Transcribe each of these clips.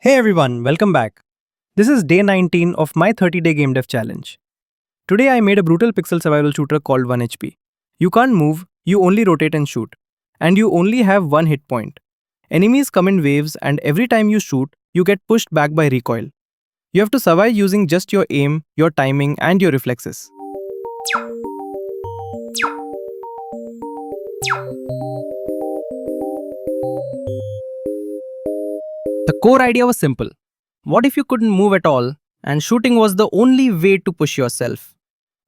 Hey everyone, welcome back. This is day 19 of my 30-day game dev challenge. Today I made a brutal pixel survival shooter called 1 HP. You can't move, you only rotate and shoot. And you only have one hit point. Enemies come in waves and every time you shoot, you get pushed back by recoil. You have to survive using just your aim, your timing and your reflexes. The core idea was simple. What if you couldn't move at all and shooting was the only way to push yourself?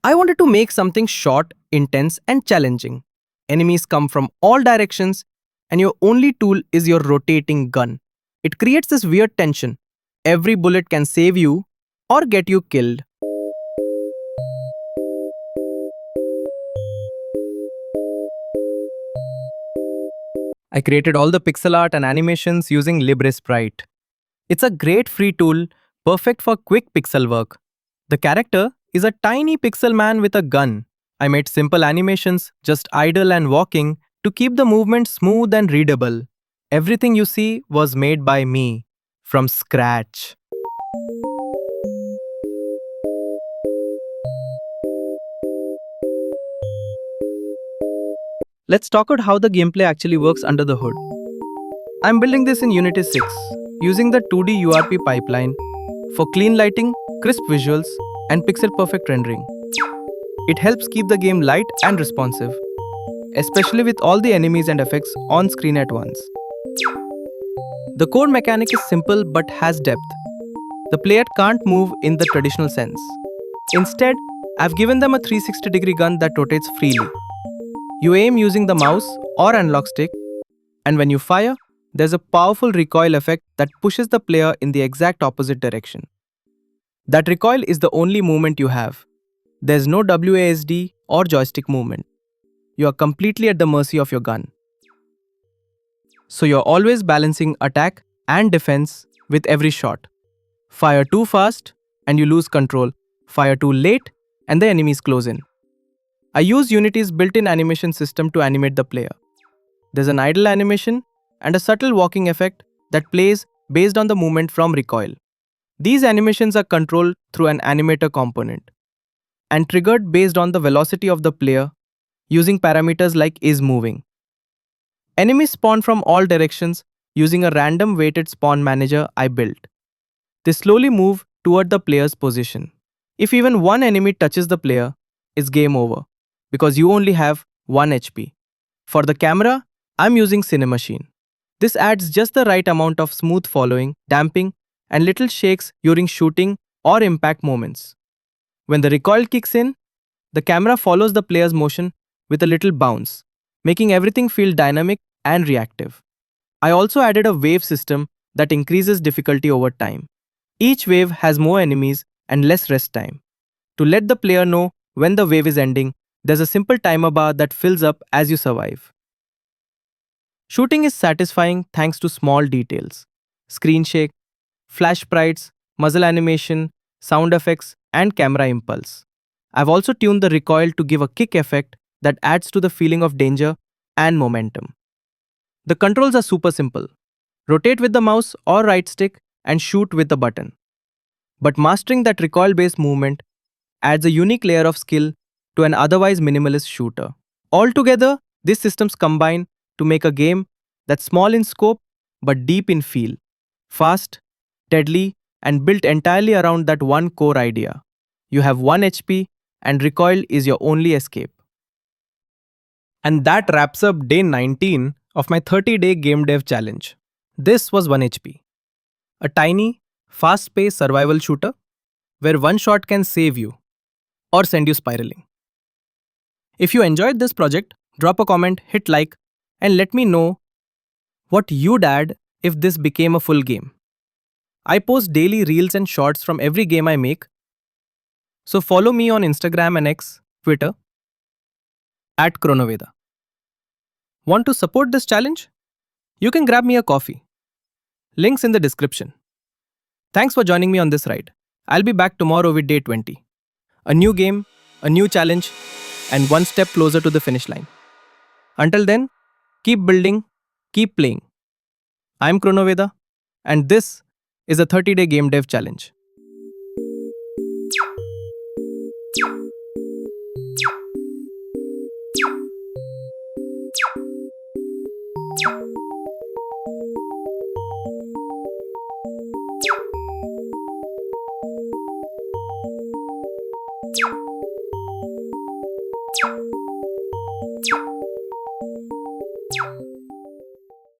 I wanted to make something short, intense, and challenging. Enemies come from all directions, and your only tool is your rotating gun. It creates this weird tension. Every bullet can save you or get you killed. I created all the pixel art and animations using LibreSprite. It's a great free tool, perfect for quick pixel work. The character is a tiny pixel man with a gun. I made simple animations, just idle and walking, to keep the movement smooth and readable. Everything you see was made by me, from scratch. Let's talk about how the gameplay actually works under the hood. I'm building this in Unity 6, using the 2D URP pipeline for clean lighting, crisp visuals, and pixel-perfect rendering. It helps keep the game light and responsive, especially with all the enemies and effects on screen at once. The core mechanic is simple but has depth. The player can't move in the traditional sense. Instead, I've given them a 360-degree gun that rotates freely. You aim using the mouse or analog stick, and when you fire, there's a powerful recoil effect that pushes the player in the exact opposite direction. That recoil is the only movement you have. There's no WASD or joystick movement. You are completely at the mercy of your gun. So you're always balancing attack and defense with every shot. Fire too fast and you lose control. Fire too late and the enemies close in. I use Unity's built-in animation system to animate the player. There's an idle animation and a subtle walking effect that plays based on the movement from recoil. These animations are controlled through an animator component and triggered based on the velocity of the player using parameters like isMoving. Enemies spawn from all directions using a random weighted spawn manager I built. They slowly move toward the player's position. If even one enemy touches the player, it's game over, because you only have 1 HP. For the camera, I'm using Cinemachine. This adds just the right amount of smooth following, damping, and little shakes during shooting or impact moments. When the recoil kicks in, the camera follows the player's motion with a little bounce, making everything feel dynamic and reactive. I also added a wave system that increases difficulty over time. Each wave has more enemies and less rest time. To let the player know when the wave is ending, there's a simple timer bar that fills up as you survive. Shooting is satisfying thanks to small details: screen shake, flash sprites, muzzle animation, sound effects, and camera impulse. I've also tuned the recoil to give a kick effect that adds to the feeling of danger and momentum. The controls are super simple. Rotate with the mouse or right stick and shoot with the button. But mastering that recoil-based movement adds a unique layer of skill to an otherwise minimalist shooter. Altogether, these systems combine to make a game that's small in scope but deep in feel, fast, deadly, and built entirely around that one core idea. You have 1 HP and recoil is your only escape. And that wraps up day 19 of my 30-day game dev challenge. This was 1 HP. A tiny, fast-paced survival shooter where one shot can save you or send you spiraling. If you enjoyed this project, drop a comment, hit like, and let me know what you'd add if this became a full game. I post daily reels and shorts from every game I make, so follow me on Instagram and X, Twitter, @Chronoveda. Want to support this challenge? You can grab me a coffee. Links in the description. Thanks for joining me on this ride. I'll be back tomorrow with day 20. A new game, a new challenge, and one step closer to the finish line. Until then, keep building, keep playing. I'm Chronoveda, and this is a 30-day game dev challenge.